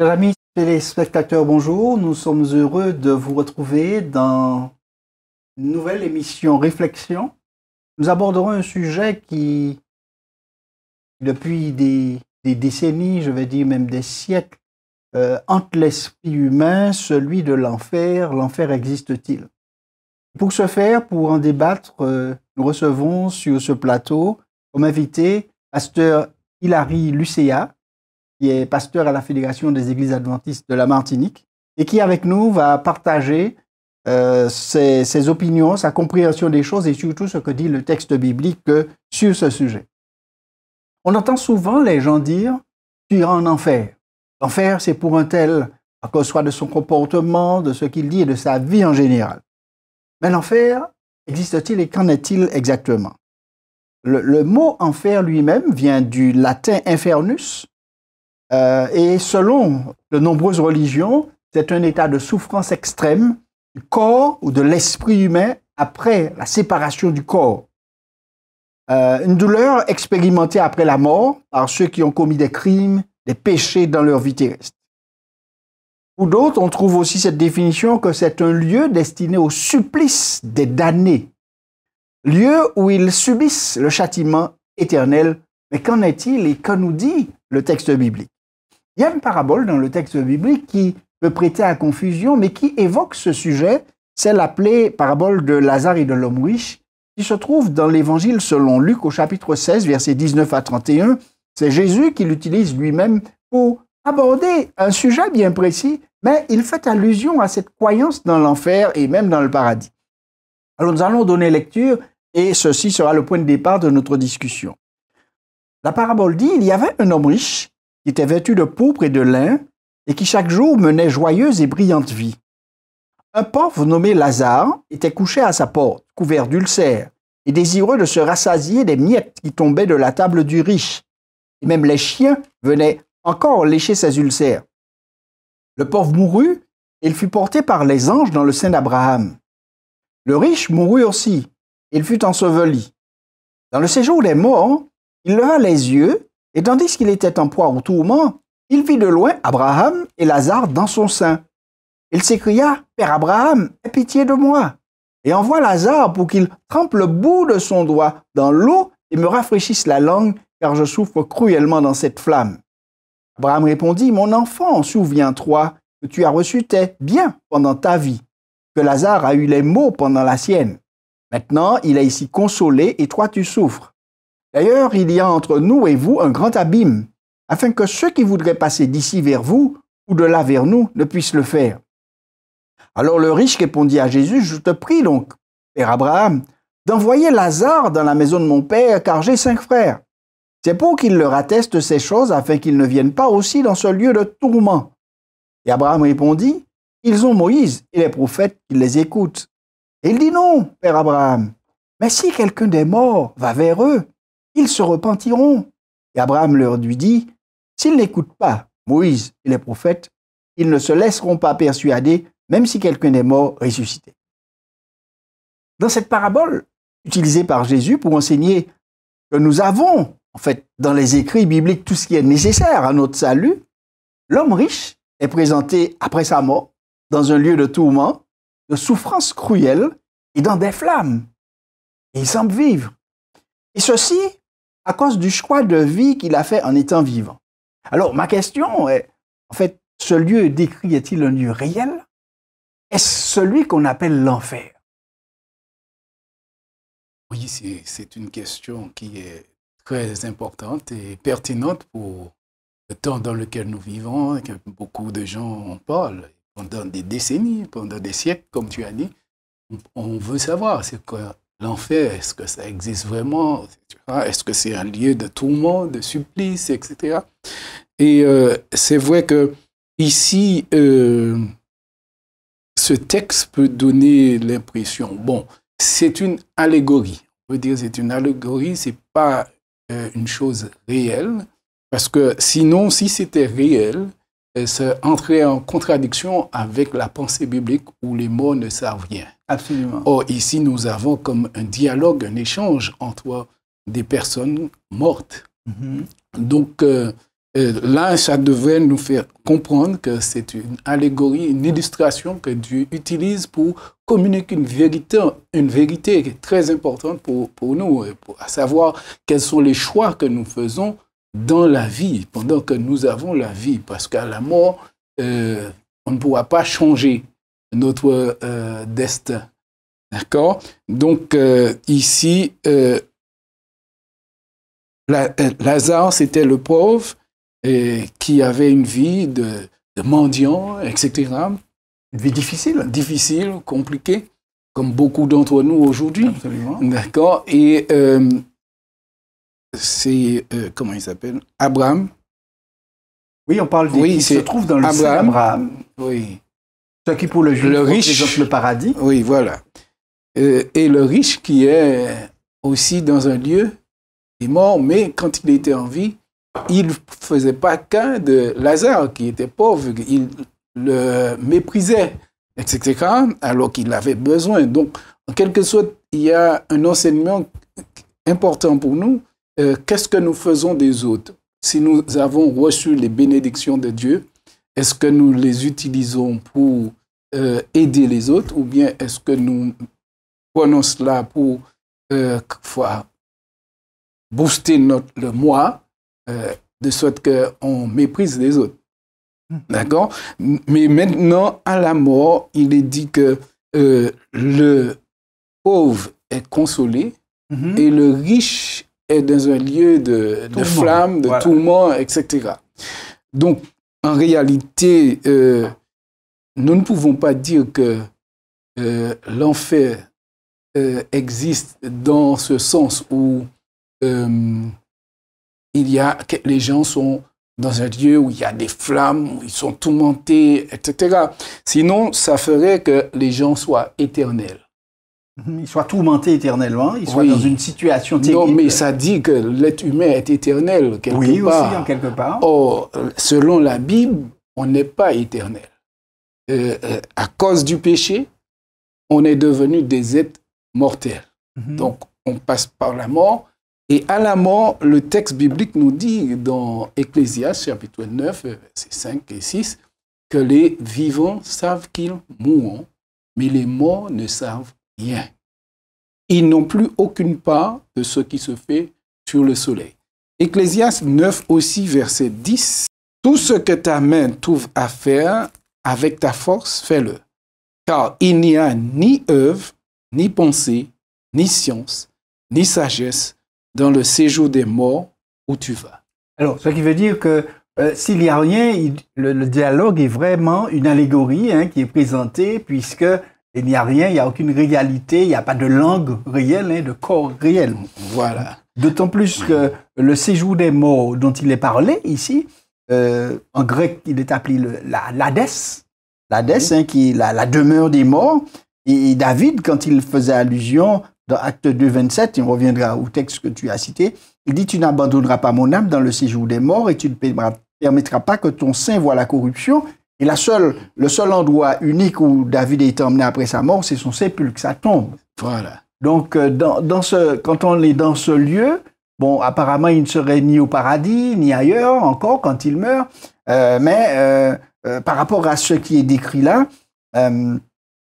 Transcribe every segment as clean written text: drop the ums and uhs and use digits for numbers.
Chers amis téléspectateurs, bonjour. Nous sommes heureux de vous retrouver dans une nouvelle émission Réflexion. Nous aborderons un sujet qui, depuis des décennies, je vais dire même des siècles, hante l'esprit humain, celui de l'enfer. L'enfer existe-t-il? Pour ce faire, pour en débattre, nous recevons sur ce plateau comme invité pasteur Hilary Lucéa, qui est pasteur à la Fédération des Églises Adventistes de la Martinique, et qui, avec nous, va partager ses opinions, sa compréhension des choses et surtout ce que dit le texte biblique sur ce sujet. On entend souvent les gens dire « tu iras en enfer ». L'enfer, c'est pour un tel, à cause soit de son comportement, de ce qu'il dit et de sa vie en général. Mais l'enfer existe-t-il et qu'en est-il exactement? Le mot enfer lui-même vient du latin infernus, et selon de nombreuses religions, c'est un état de souffrance extrême du corps ou de l'esprit humain après la séparation du corps. Une douleur expérimentée après la mort par ceux qui ont commis des crimes, des péchés dans leur vie terrestre. Pour d'autres, on trouve aussi cette définition que c'est un lieu destiné au supplice des damnés, lieu où ils subissent le châtiment éternel. Mais qu'en est-il et que nous dit le texte biblique? Il y a une parabole dans le texte biblique qui peut prêter à confusion, mais qui évoque ce sujet, c'est l'appelée parabole de Lazare et de l'homme riche, qui se trouve dans l'Évangile selon Luc au chapitre 16, versets 19 à 31. C'est Jésus qui l'utilise lui-même pour aborder un sujet bien précis, mais il fait allusion à cette croyance dans l'enfer et même dans le paradis. Alors nous allons donner lecture et ceci sera le point de départ de notre discussion. La parabole dit, il y avait un homme riche qui était vêtu de pourpre et de lin et qui chaque jour menait joyeuse et brillante vie. Un pauvre nommé Lazare était couché à sa porte, couvert d'ulcères et désireux de se rassasier des miettes qui tombaient de la table du riche. Et même les chiens venaient encore lécher ses ulcères. Le pauvre mourut et il fut porté par les anges dans le sein d'Abraham. Le riche mourut aussi, et il fut enseveli. Dans le séjour des morts, il leva les yeux, et tandis qu'il était en proie au tourment, il vit de loin Abraham et Lazare dans son sein. Il s'écria, « Père Abraham, aie pitié de moi, et envoie Lazare pour qu'il trempe le bout de son doigt dans l'eau et me rafraîchisse la langue, car je souffre cruellement dans cette flamme. » Abraham répondit, « Mon enfant, souviens-toi que tu as reçu tes biens pendant ta vie, que Lazare a eu les maux pendant la sienne. Maintenant, il est ici consolé et toi tu souffres. D'ailleurs, il y a entre nous et vous un grand abîme, afin que ceux qui voudraient passer d'ici vers vous ou de là vers nous ne puissent le faire. » Alors le riche répondit à Jésus, « Je te prie donc, Père Abraham, d'envoyer Lazare dans la maison de mon père, car j'ai 5 frères. C'est pour qu'il leur atteste ces choses, afin qu'ils ne viennent pas aussi dans ce lieu de tourment. » Et Abraham répondit, « Ils ont Moïse et les prophètes qui les écoutent. » Et il dit, « Non, Père Abraham, mais si quelqu'un des morts va vers eux, ils se repentiront. » Et Abraham leur lui dit, « S'ils n'écoutent pas Moïse et les prophètes, ils ne se laisseront pas persuader, même si quelqu'un des morts ressuscitait. » Dans cette parabole, utilisée par Jésus pour enseigner que nous avons, en fait, dans les écrits bibliques, tout ce qui est nécessaire à notre salut, l'homme riche est présenté après sa mort dans un lieu de tourment, de souffrance cruelle et dans des flammes. Et il semble vivre. Et ceci à cause du choix de vie qu'il a fait en étant vivant. Alors, ma question est, en fait, ce lieu décrit est-il un lieu réel? Est-ce celui qu'on appelle l'enfer? Oui, c'est une question qui est très importante et pertinente pour le temps dans lequel nous vivons, et que beaucoup de gens en parlent. Pendant des décennies, pendant des siècles, comme tu as dit, on veut savoir, c'est quoi l'enfer? Est-ce que ça existe vraiment? Est-ce que c'est un lieu de tourment, de supplice, etc. Et c'est vrai que ici, ce texte peut donner l'impression, bon, c'est une allégorie. On peut dire c'est une allégorie, c'est pas une chose réelle, parce que sinon, si c'était réel, ça entrait en contradiction avec la pensée biblique où les mots ne servent rien. Absolument. Or, ici, nous avons comme un dialogue, un échange entre des personnes mortes. Donc, Là, ça devrait nous faire comprendre que c'est une allégorie, une illustration que Dieu utilise pour communiquer une vérité très importante pour nous, à savoir quels sont les choix que nous faisons dans la vie, pendant que nous avons la vie. Parce qu'à la mort, on ne pourra pas changer notre destin. D'accord? Donc, ici, Lazare, c'était le pauvre qui avait une vie de mendiant, etc. Une vie difficile. Difficile, compliquée, comme beaucoup d'entre nous aujourd'hui. Absolument. D'accord? Et c'est, comment il s'appelle? Abraham. Oui, on parle qui se trouve dans le Abraham. Abraham. Oui. Ce qui pour le juif représente le paradis. Oui, voilà. Et le riche qui est aussi dans un lieu des morts, mais quand il était en vie, il ne faisait pas cas de Lazare, qui était pauvre, il le méprisait, etc., alors qu'il avait besoin. Donc, en quelque sorte, il y a un enseignement important pour nous. Qu'est-ce que nous faisons des autres? Si nous avons reçu les bénédictions de Dieu, est-ce que nous les utilisons pour aider les autres, ou bien est-ce que nous prenons cela pour booster le moi, de sorte qu'on méprise les autres. D'accord? Mais maintenant, à la mort, il est dit que le pauvre est consolé et le riche est dans un lieu de flamme, de tourment, etc. Donc, en réalité, nous ne pouvons pas dire que l'enfer existe dans ce sens où les gens sont dans un lieu où il y a des flammes, où ils sont tourmentés, etc. Sinon, ça ferait que les gens soient éternels. Ils soient tourmentés éternellement, ils soient dans une situation terrible. Non, mais ça dit que l'être humain est éternel quelque part. Oui, aussi, en quelque part. Or, selon la Bible, on n'est pas éternel. À cause du péché, on est devenu des êtres mortels. Donc, on passe par la mort. Et à la mort, le texte biblique nous dit dans Ecclésiaste, chapitre 9, versets 5 et 6, que les vivants savent qu'ils mourront, mais les morts ne savent rien. Ils n'ont plus aucune part de ce qui se fait sur le soleil. Ecclésiaste 9 aussi, verset 10, « Tout ce que ta main trouve à faire, avec ta force, fais-le. Car il n'y a ni œuvre, ni pensée, ni science, ni sagesse, dans le séjour des morts où tu vas. » Alors, ce qui veut dire que s'il n'y a rien, le dialogue est vraiment une allégorie qui est présentée, puisque il n'y a rien, il n'y a aucune réalité, il n'y a pas de langue réelle, de corps réel. Voilà. D'autant plus que le séjour des morts dont il est parlé ici, en grec, il est appelé l'Hadès, qui est la demeure des morts. Et David, quand il faisait allusion dans Acte 2, 27, et on reviendra au texte que tu as cité, il dit « Tu n'abandonneras pas mon âme dans le séjour des morts et tu ne permettras pas que ton sein voie la corruption. » Et le seul endroit unique où David est emmené après sa mort, c'est son sépulcre, sa tombe. Voilà. Donc, quand on est dans ce lieu, bon, apparemment, il ne serait ni au paradis, ni ailleurs encore quand il meurt. Mais par rapport à ce qui est décrit là,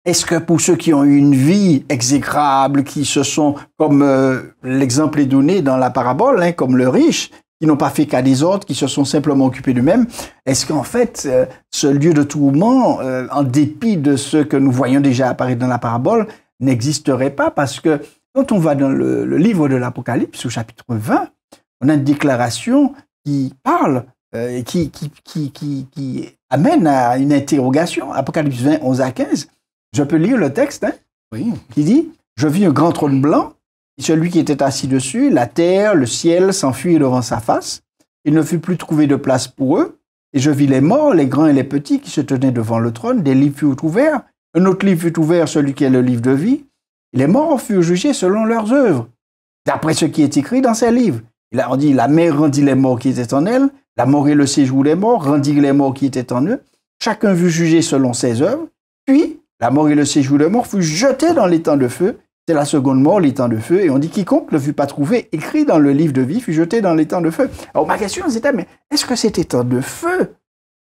est-ce que pour ceux qui ont eu une vie exécrable, qui se sont, comme l'exemple est donné dans la parabole, comme le riche, qui n'ont pas fait qu'à des autres, qui se sont simplement occupés d'eux-mêmes, est-ce qu'en fait, ce lieu de tourment, en dépit de ce que nous voyons déjà apparaître dans la parabole, n'existerait pas? Parce que quand on va dans le livre de l'Apocalypse, au chapitre 20, on a une déclaration qui parle, qui amène à une interrogation. Apocalypse 20, 11 à 15. Je peux lire le texte, Oui. Qui dit « Je vis un grand trône blanc, et celui qui était assis dessus, la terre, le ciel s'enfuirent devant sa face. Il ne fut plus trouvé de place pour eux. Et je vis les morts, les grands et les petits, qui se tenaient devant le trône. Des livres furent ouverts. Un autre livre fut ouvert, celui qui est le livre de vie. Et les morts furent jugés selon leurs œuvres, d'après ce qui est écrit dans ces livres. On dit, la mer rendit les morts qui étaient en elle. La mort et le séjour des morts rendirent les morts qui étaient en eux. Chacun fut jugé selon ses œuvres. Puis, la mort et le séjour des morts furent jetés dans l'étang de feu. c'est la seconde mort, l'étang de feu. Et on dit, quiconque ne fut pas trouvé, écrit dans le livre de vie, fut jeté dans l'étang de feu. Alors ma question c'était, mais est-ce que cet étang de feu,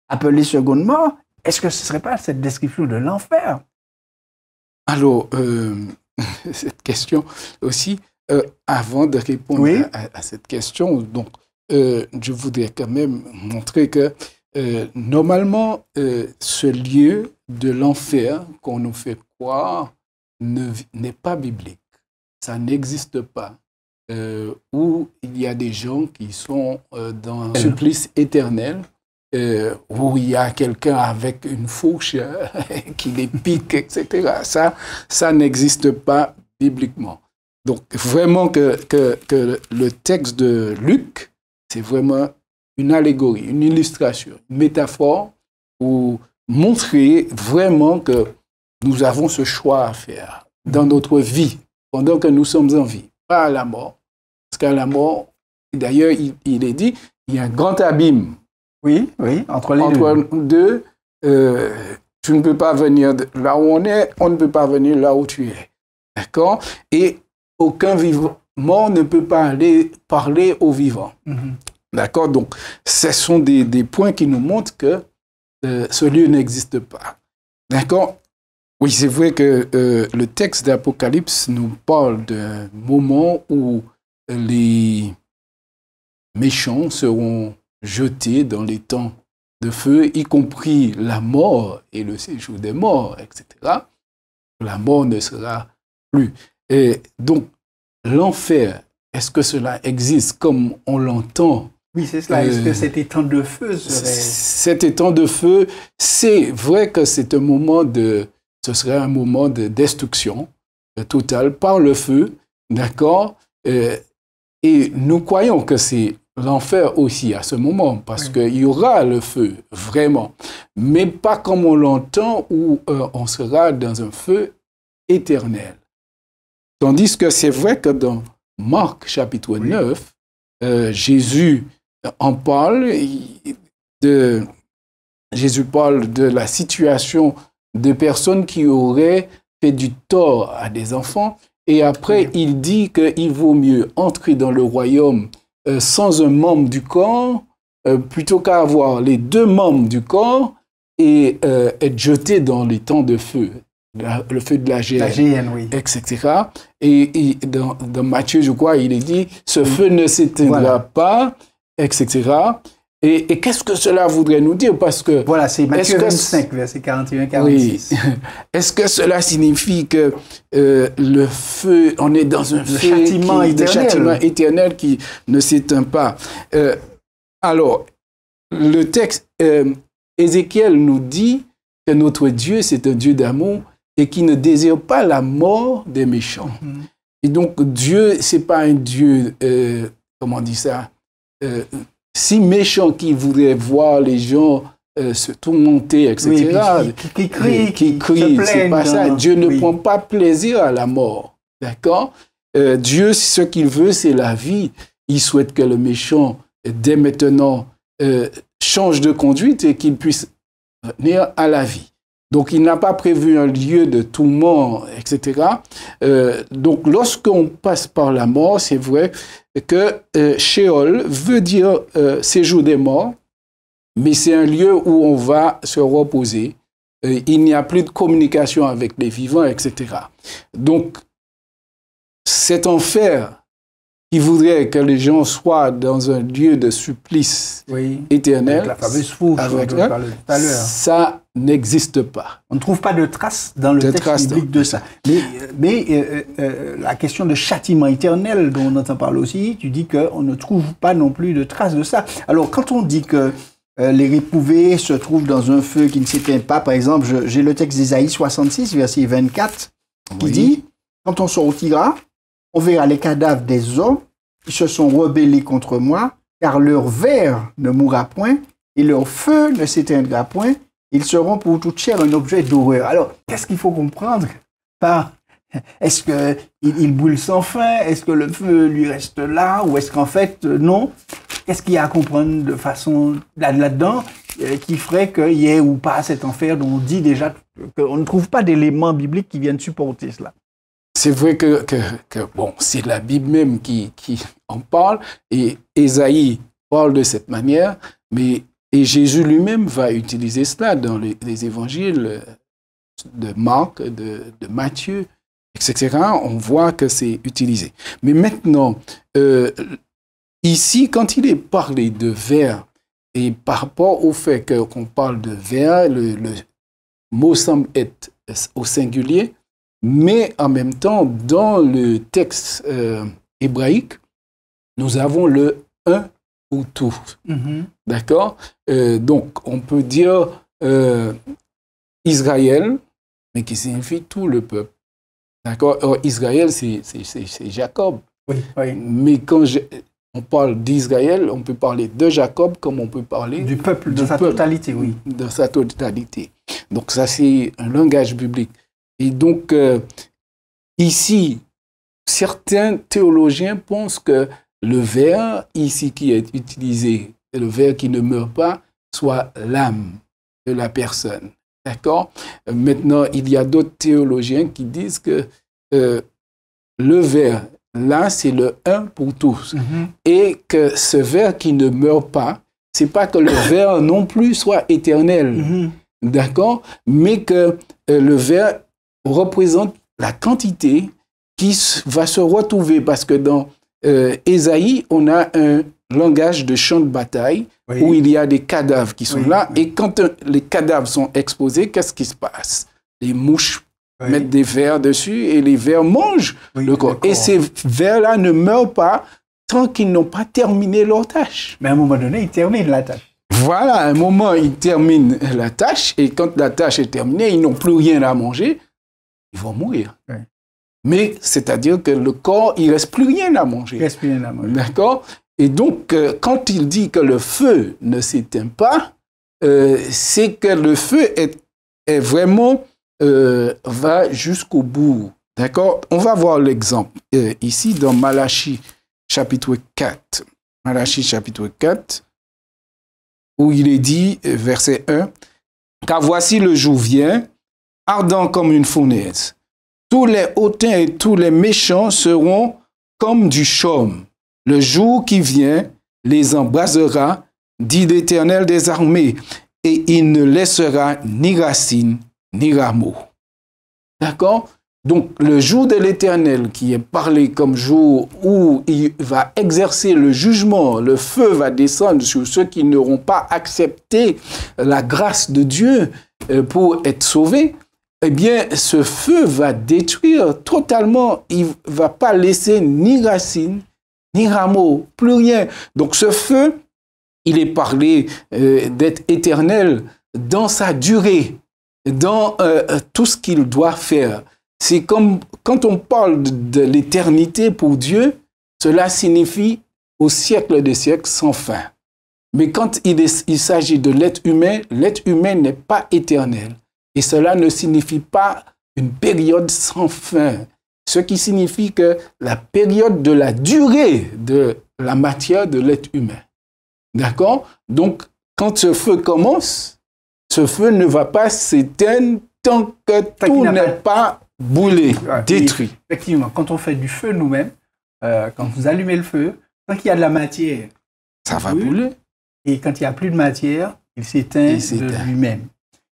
appelé seconde mort, est-ce que ce ne serait pas cette description de l'enfer? Alors, cette question aussi, avant de répondre à cette question, donc, je voudrais quand même montrer que normalement, ce lieu de l'enfer qu'on nous fait croire n'est pas biblique. Ça n'existe pas. Où il y a des gens qui sont dans un supplice éternel, où il y a quelqu'un avec une fourche qui les pique, etc. Ça n'existe pas bibliquement. Donc, vraiment que le texte de Luc, c'est vraiment une allégorie, une illustration, une métaphore pour montrer vraiment que nous avons ce choix à faire dans notre vie, pendant que nous sommes en vie, pas à la mort. Parce qu'à la mort, d'ailleurs, il est dit, il y a un grand abîme. Oui, entre les deux. Tu ne peux pas venir là où on est, on ne peut pas venir là où tu es. D'accord? Et aucun vivant ne peut pas aller parler aux vivants. D'accord? Donc, ce sont des points qui nous montrent que ce lieu n'existe pas. D'accord? Oui, c'est vrai que le texte d'Apocalypse nous parle d'un moment où les méchants seront jetés dans les temps de feu, y compris la mort et le séjour des morts, etc. La mort ne sera plus. Et donc, l'enfer, est-ce que cela existe comme on l'entend? Oui, c'est cela. Est-ce que cet étang de feu serait... Cet étang de feu, c'est vrai que c'est un moment ce serait un moment de destruction totale par le feu, d'accord? Et nous croyons que c'est l'enfer aussi à ce moment, parce qu'il y aura le feu, vraiment. Mais pas comme on l'entend, où on sera dans un feu éternel. Tandis que c'est vrai que dans Marc chapitre 9, Jésus en parle, Jésus parle de la situation de personnes qui auraient fait du tort à des enfants, et après il dit qu'il vaut mieux entrer dans le royaume sans un membre du corps, plutôt qu'à avoir les deux membres du corps et être jeté dans les temps de feu, le feu de la géhenne, etc. Et dans Matthieu, je crois, il est dit, ce feu ne s'éteindra pas, etc. Et qu'est-ce que cela voudrait nous dire? Parce que voilà, c'est Matthieu 25, verset 41-46. Oui. Est-ce que cela signifie que le feu, on est dans un feu de châtiment éternel qui ne s'éteint pas? Alors, le texte, Ézéchiel nous dit que notre Dieu, c'est un Dieu d'amour et qui ne désire pas la mort des méchants. Et donc, Dieu, c'est pas un Dieu, comment on dit ça, si méchant qui voudrait voir les gens se tourmenter, etc. Oui, qui crie, c'est pas ça. Dieu ne prend pas plaisir à la mort. D'accord? Dieu, ce qu'il veut, c'est la vie. Il souhaite que le méchant, dès maintenant, change de conduite et qu'il puisse venir à la vie. Donc, il n'a pas prévu un lieu de tourment, etc. Donc, lorsqu'on passe par la mort, c'est vrai que Sheol veut dire séjour des morts, mais c'est un lieu où on va se reposer. Il n'y a plus de communication avec les vivants, etc. Donc, cet enfer qui voudrait que les gens soient dans un lieu de supplice éternel, avec la fameuse fourche dont on parlait tout à l'heure, ça n'existe pas. On ne trouve pas de traces dans le texte biblique de ça. Mais la question de châtiment éternel dont on entend parler aussi, tu dis qu'on ne trouve pas non plus de traces de ça. Alors, quand on dit que les réprouvés se trouvent dans un feu qui ne s'éteint pas, par exemple, j'ai le texte d'Ésaïe 66, verset 24, qui dit « Quand on sortira, on verra les cadavres des hommes qui se sont rebellés contre moi, car leur ver ne mourra point et leur feu ne s'éteindra point. Ils seront pour toute chair un objet d'horreur. » Alors, qu'est-ce qu'il faut comprendre par... Est-ce qu'il brûle sans fin? Est-ce que le feu lui reste là? Ou est-ce qu'en fait, non? Qu'est-ce qu'il y a à comprendre de façon là-dedans qui ferait qu'il y ait ou pas cet enfer dont on dit déjà qu'on ne trouve pas d'éléments bibliques qui viennent supporter cela? c'est vrai que bon, c'est la Bible même qui en parle, et Ésaïe parle de cette manière, et Jésus lui-même va utiliser cela dans les évangiles de Marc, de Matthieu, etc. On voit que c'est utilisé. Mais maintenant, ici, quand il est parlé de vers, et par rapport au fait qu'on parle de vers, le mot semble être au singulier, mais en même temps, dans le texte hébraïque, nous avons le un ou tout. D'accord? Donc, on peut dire Israël, mais qui signifie tout le peuple. D'accord? Or, Israël, c'est Jacob. Oui, oui. Mais quand on parle d'Israël, on peut parler de Jacob comme on peut parler du peuple, dans sa totalité, oui. Dans sa totalité. Donc ça, c'est un langage biblique. Et donc, ici, certains théologiens pensent que le vers, ici, qui est utilisé, le vers qui ne meurt pas, soit l'âme de la personne. D'accord? Maintenant, il y a d'autres théologiens qui disent que le vers, là, c'est le un pour tous. Et que ce vers qui ne meurt pas, c'est pas que le vers non plus soit éternel. D'accord? Mais que le vers représente la quantité qui va se retrouver. Parce que dans Ésaïe, on a un langage de champ de bataille où il y a des cadavres qui sont là. Et quand les cadavres sont exposés, qu'est-ce qui se passe? Les mouches mettent des vers dessus et les vers mangent le corps. Et ces vers-là ne meurent pas tant qu'ils n'ont pas terminé leur tâche. Mais à un moment donné, ils terminent la tâche. Voilà, à un moment, ils terminent la tâche et quand la tâche est terminée, ils n'ont plus rien à manger, ils vont mourir. Mais c'est-à-dire que le corps, il ne reste plus rien à manger. Il reste plus rien à manger. D'accord? Et donc, quand il dit que le feu ne s'éteint pas, c'est que le feu est vraiment va jusqu'au bout. D'accord? On va voir l'exemple ici dans Malachie chapitre 4. Malachie chapitre 4, où il est dit, verset 1, « Car voici le jour vient, ardent comme une fournaise. Tous les hautains et tous les méchants seront comme du chaume. Le jour qui vient les embrasera, dit l'Éternel des armées, et il ne laissera ni racine ni rameau. » D'accord? Donc, le jour de l'Éternel qui est parlé comme jour où il va exercer le jugement, le feu va descendre sur ceux qui n'auront pas accepté la grâce de Dieu pour être sauvés, eh bien, ce feu va détruire totalement, il ne va pas laisser ni racine, ni rameau, plus rien. Donc, ce feu, il est parlé d'être éternel dans sa durée, dans tout ce qu'il doit faire. C'est comme quand on parle de l'éternité pour Dieu, cela signifie au siècle des siècles sans fin. Mais quand il s'agit de l'être humain n'est pas éternel. Et cela ne signifie pas une période sans fin. Ce qui signifie que la période de la durée de la matière de l'être humain. D'accord? Donc, quand ce feu commence, ce feu ne va pas s'éteindre tant que tout n'est pas brûlé, détruit. Effectivement, quand on fait du feu nous-mêmes, quand vous allumez le feu, tant qu'il y a de la matière, ça va brûler. Et quand il n'y a plus de matière, il s'éteint de lui-même.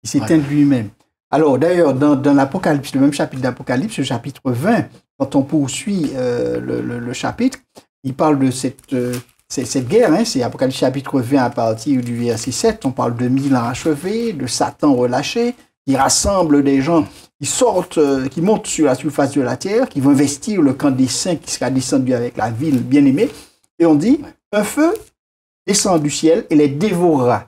Il s'éteint de lui-même. Alors, d'ailleurs, dans l'Apocalypse, le même chapitre d'Apocalypse, le chapitre 20, quand on poursuit le chapitre, il parle de cette guerre, hein, c'est Apocalypse chapitre 20 à partir du verset 7, on parle de 1000 ans achevés, de Satan relâché, qui rassemble des gens qui sortent, qui montent sur la surface de la terre, qui vont investir le camp des saints qui sera descendu avec la ville bien-aimée. Et on dit, un feu descend du ciel et les dévorera.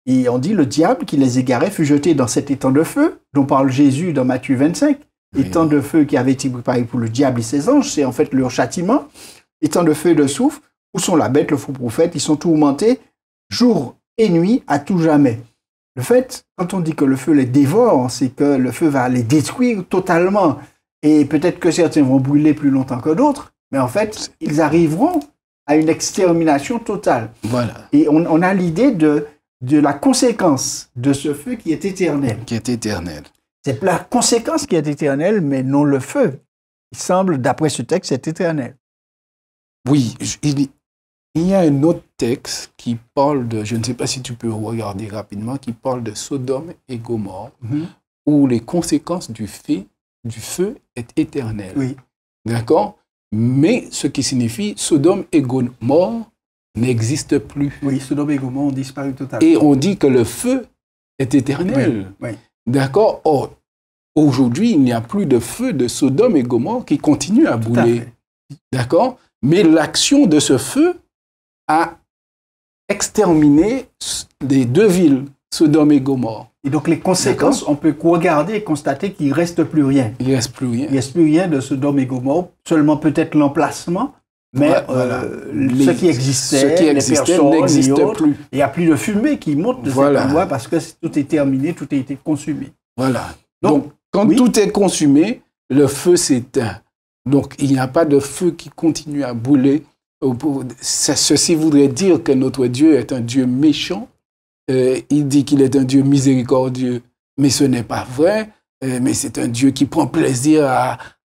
Et on dit, le diable qui les égarait fut jeté dans cet étang de feu, dont parle Jésus dans Matthieu 25. Étang de feu qui avait été préparé pour le diable et ses anges, c'est en fait leur châtiment. Étang de feu et de soufre, où sont la bête, le faux prophète, ils sont tourmentés jour et nuit à tout jamais. Le fait, quand on dit que le feu les dévore, c'est que le feu va les détruire totalement. Et peut-être que certains vont brûler plus longtemps que d'autres, mais en fait, ils arriveront à une extermination totale. Voilà. Et on a l'idée de la conséquence de ce feu qui est éternel. Qui est éternel. C'est la conséquence qui est éternelle, mais non le feu. Il semble, d'après ce texte, être éternel. Oui, il y a un autre texte qui parle de, je ne sais pas si tu peux regarder rapidement, qui parle de Sodome et Gomorrhe, où les conséquences du feu est éternel. Oui. D'accord? Mais ce qui signifie Sodome et Gomorrhe n'existent plus. Oui, Sodome et Gomorrhe ont disparu totalement. Et on dit que le feu est éternel. Oui. D'accord? Or, aujourd'hui, il n'y a plus de feu de Sodome et Gomorrhe qui continue à brûler. D'accord? Mais l'action de ce feu a exterminé les deux villes, Sodome et Gomorrhe. Et donc les conséquences, on peut regarder et constater qu'il ne reste plus rien. Il ne reste plus rien. Il ne reste plus rien de Sodome et Gomorrhe, seulement peut-être l'emplacement, mais ce qui existait n'existe plus. Il n'y a plus de fumée qui monte de cet endroit parce que tout est terminé, tout a été consumé. Voilà. Donc quand tout est consumé, le feu s'éteint. Donc il n'y a pas de feu qui continue à brûler. Ceci voudrait dire que notre Dieu est un Dieu méchant. Il dit qu'il est un Dieu miséricordieux, mais ce n'est pas vrai. Mais c'est un Dieu qui prend plaisir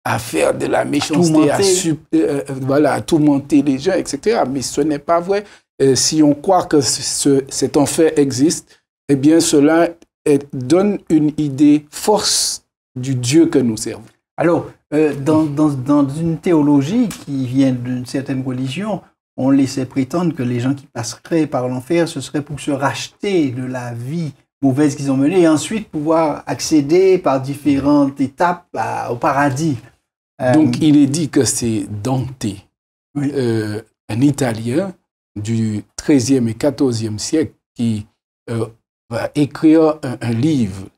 à faire de la méchanceté, à tourmenter les gens, etc. Mais ce n'est pas vrai. Si on croit que cet enfer existe, eh bien cela donne une idée fausse du Dieu que nous servons. Alors, dans une théologie qui vient d'une certaine religion, on laissait prétendre que les gens qui passeraient par l'enfer, ce serait pour se racheter de la vie mauvaise qu'ils ont menée et ensuite pouvoir accéder par différentes étapes au paradis. Donc, il est dit que c'est Dante, un Italien du XIIIe et XIVe siècle, qui va écrire un livre,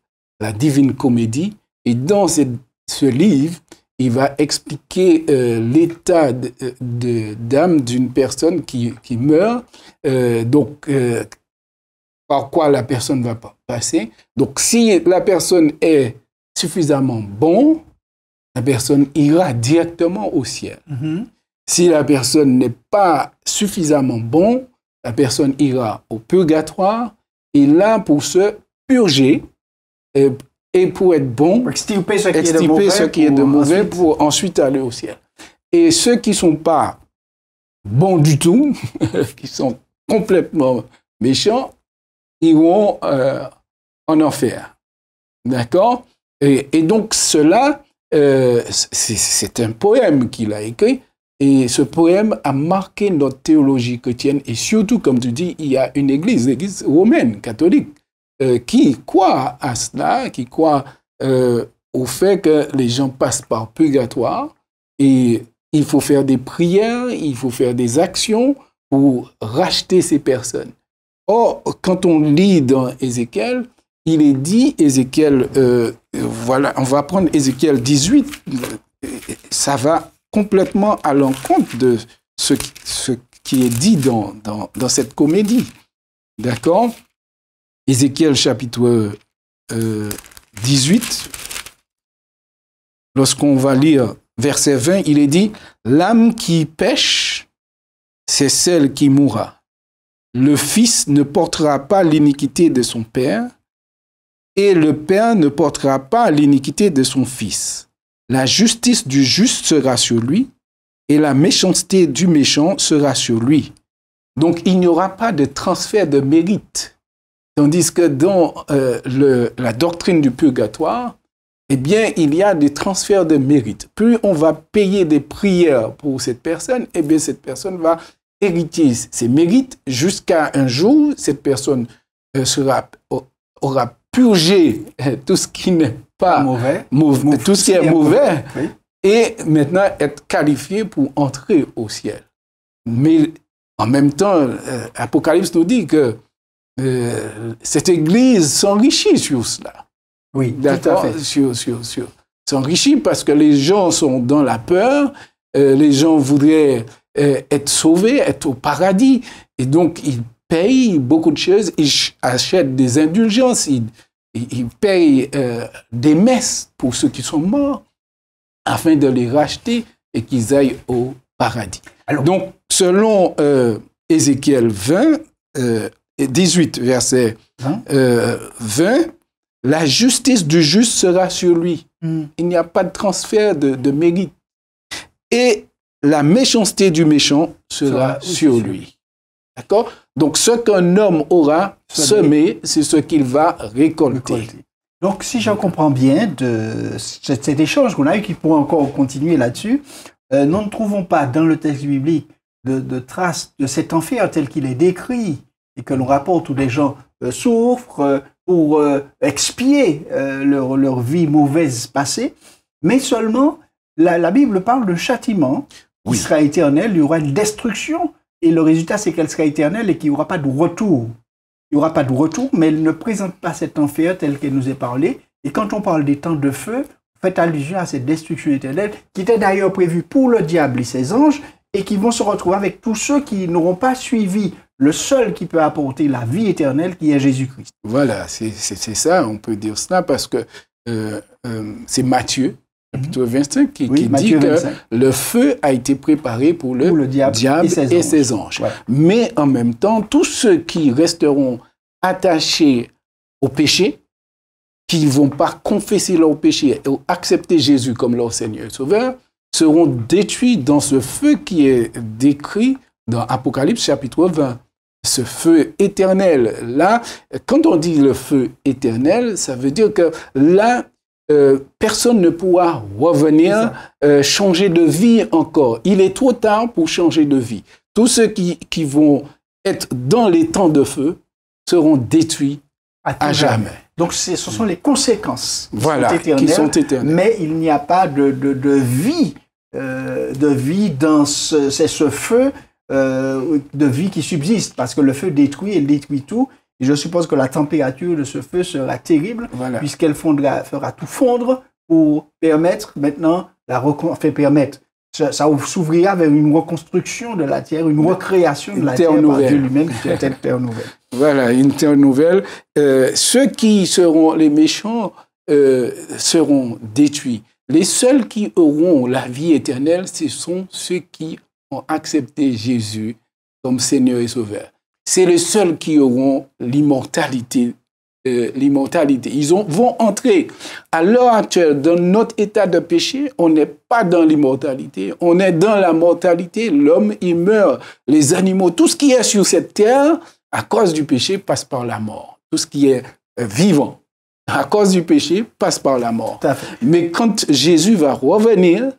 La Divine Comédie, et dans ce livre, il va expliquer l'état d'âme d'une personne qui meurt, par quoi la personne va passer. Donc, si la personne est suffisamment bonne, la personne ira directement au ciel. Si la personne n'est pas suffisamment bonne, la personne ira au purgatoire, et là, pour se purger, et pour être bon, extirper ce qui est de mauvais pour ensuite aller au ciel. Et ceux qui ne sont pas bons du tout, qui sont complètement méchants, iront en enfer. D'accord? Et donc cela, c'est un poème qu'il a écrit, et ce poème a marqué notre théologie chrétienne, et surtout, comme tu dis, il y a une église, l'église romaine, catholique, qui croit à cela, qui croit au fait que les gens passent par purgatoire, et il faut faire des prières, il faut faire des actions pour racheter ces personnes. Or, quand on lit dans Ézéchiel, il est dit, voilà, on va prendre Ézéchiel 18, ça va complètement à l'encontre de ce qui est dit dans cette comédie. D'accord? Ézéchiel chapitre 18, lorsqu'on va lire verset 20, il est dit « L'âme qui pêche, c'est celle qui mourra. Le fils ne portera pas l'iniquité de son père, et le père ne portera pas l'iniquité de son fils. La justice du juste sera sur lui, et la méchanceté du méchant sera sur lui. » Donc, il n'y aura pas de transfert de mérite. Tandis que dans la doctrine du purgatoire, eh bien, il y a des transferts de mérite. Plus on va payer des prières pour cette personne, eh bien, cette personne va hériter ses mérites jusqu'à un jour, cette personne aura purgé tout ce qui n'est pas mauvais, tout ce qui est mauvais, oui. Et maintenant être qualifié pour entrer au ciel. Mais en même temps, Apocalypse nous dit que cette église s'enrichit sur cela. Oui, d'accord. S'enrichit parce que les gens sont dans la peur, les gens voudraient être sauvés, être au paradis, et donc ils payent beaucoup de choses, ils achètent des indulgences, ils payent des messes pour ceux qui sont morts, afin de les racheter et qu'ils aillent au paradis. Alors, donc, selon Ézéchiel 18, verset 20, la justice du juste sera sur lui. Il n'y a pas de transfert de mérite. Et la méchanceté du méchant sera sur lui. D'accord? Donc, ce qu'un homme aura semé, c'est ce qu'il va récolter. Donc, si je comprends bien de cet échange qu'on a eu, qui pourrait encore continuer là-dessus, nous ne trouvons pas dans le texte biblique de traces de cet enfer tel qu'il est décrit et que l'on rapporte où les gens souffrent pour expier leur vie mauvaise passée, mais seulement la Bible parle de châtiment qui sera éternel, il y aura une destruction et le résultat c'est qu'elle sera éternelle et qu'il n'y aura pas de retour. Il n'y aura pas de retour, mais elle ne présente pas cet enfer tel qu'elle nous est parlé. Et quand on parle des temps de feu, on fait allusion à cette destruction éternelle qui était d'ailleurs prévue pour le diable et ses anges et qui vont se retrouver avec tous ceux qui n'auront pas suivi le seul qui peut apporter la vie éternelle qui est Jésus-Christ. Voilà, c'est ça, on peut dire cela parce que c'est Matthieu, chapitre 25, qui dit 25. Que le feu a été préparé pour le diable et ses anges. Ouais. Mais en même temps, tous ceux qui resteront attachés au péché, qui ne vont pas confesser leur péché et accepter Jésus comme leur Seigneur et Sauveur, seront détruits dans ce feu qui est décrit dans Apocalypse chapitre 20. Ce feu éternel, là, quand on dit le feu éternel, ça veut dire que là, personne ne pourra revenir changer de vie encore. Il est trop tard pour changer de vie. Tous ceux qui vont être dans les temps de feu seront détruits à jamais. Donc ce sont les conséquences qui sont éternelles. Mais il n'y a pas de vie dans ce feu de vie qui subsiste, parce que le feu détruit, il détruit tout. Et je suppose que la température de ce feu sera terrible, puisqu'elle fera tout fondre pour permettre maintenant ça s'ouvrira vers une reconstruction de la terre, une recréation de la terre par Dieu lui-même, qui est une terre nouvelle. Voilà, une terre nouvelle. Ceux qui seront les méchants seront détruits. Les seuls qui auront la vie éternelle, ce sont ceux qui ont accepté Jésus comme Seigneur et Sauveur. C'est les seuls qui auront l'immortalité. Ils vont entrer. À l'heure actuelle, dans notre état de péché, on n'est pas dans l'immortalité. On est dans la mortalité. L'homme, il meurt. Les animaux, tout ce qui est sur cette terre, à cause du péché, passe par la mort. Tout ce qui est vivant, à cause du péché, passe par la mort. Mais quand Jésus va revenir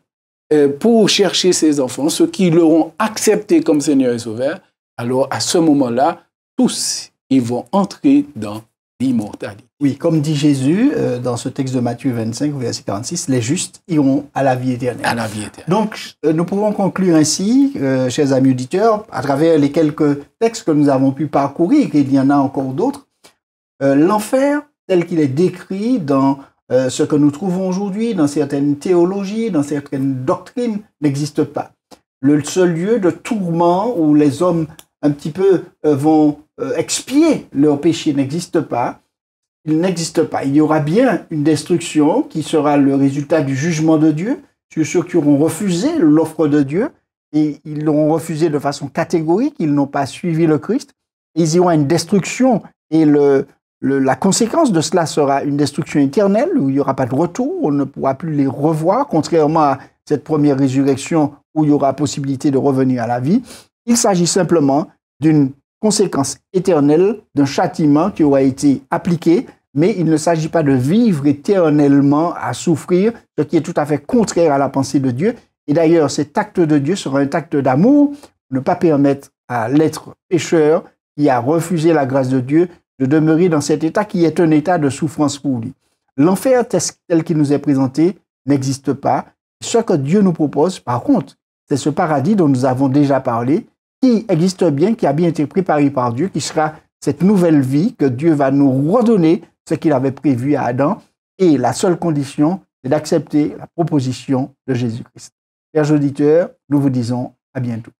pour chercher ses enfants, ceux qui l'auront accepté comme Seigneur et Sauveur, alors à ce moment-là, tous, ils vont entrer dans l'immortalité. Oui, comme dit Jésus dans ce texte de Matthieu 25, verset 46, les justes iront à la vie éternelle. À la vie éternelle. Donc, nous pouvons conclure ainsi, chers amis auditeurs, à travers les quelques textes que nous avons pu parcourir, et il y en a encore d'autres, l'enfer, tel qu'il est décrit dans ce que nous trouvons aujourd'hui, dans certaines théologies, dans certaines doctrines, n'existe pas. Le seul lieu de tourment où les hommes un petit peu vont expier leur péché n'existe pas. Il n'existe pas. Il y aura bien une destruction qui sera le résultat du jugement de Dieu sur ceux qui auront refusé l'offre de Dieu, et ils l'auront refusé de façon catégorique, ils n'ont pas suivi le Christ. Il y aura une destruction, et la conséquence de cela sera une destruction éternelle où il n'y aura pas de retour, on ne pourra plus les revoir, contrairement à cette première résurrection où il y aura possibilité de revenir à la vie. Il s'agit simplement d'une conséquence éternelle, d'un châtiment qui aura été appliqué, mais il ne s'agit pas de vivre éternellement à souffrir, ce qui est tout à fait contraire à la pensée de Dieu. Et d'ailleurs, cet acte de Dieu sera un acte d'amour, ne pas permettre à l'être pécheur qui a refusé la grâce de Dieu de demeurer dans cet état qui est un état de souffrance pour lui. L'enfer tel qu'il nous est présenté n'existe pas. Ce que Dieu nous propose, par contre, c'est ce paradis dont nous avons déjà parlé, qui existe bien, qui a bien été préparé par Dieu, qui sera cette nouvelle vie que Dieu va nous redonner, ce qu'il avait prévu à Adam. Et la seule condition, c'est d'accepter la proposition de Jésus-Christ. Chers auditeurs, nous vous disons à bientôt.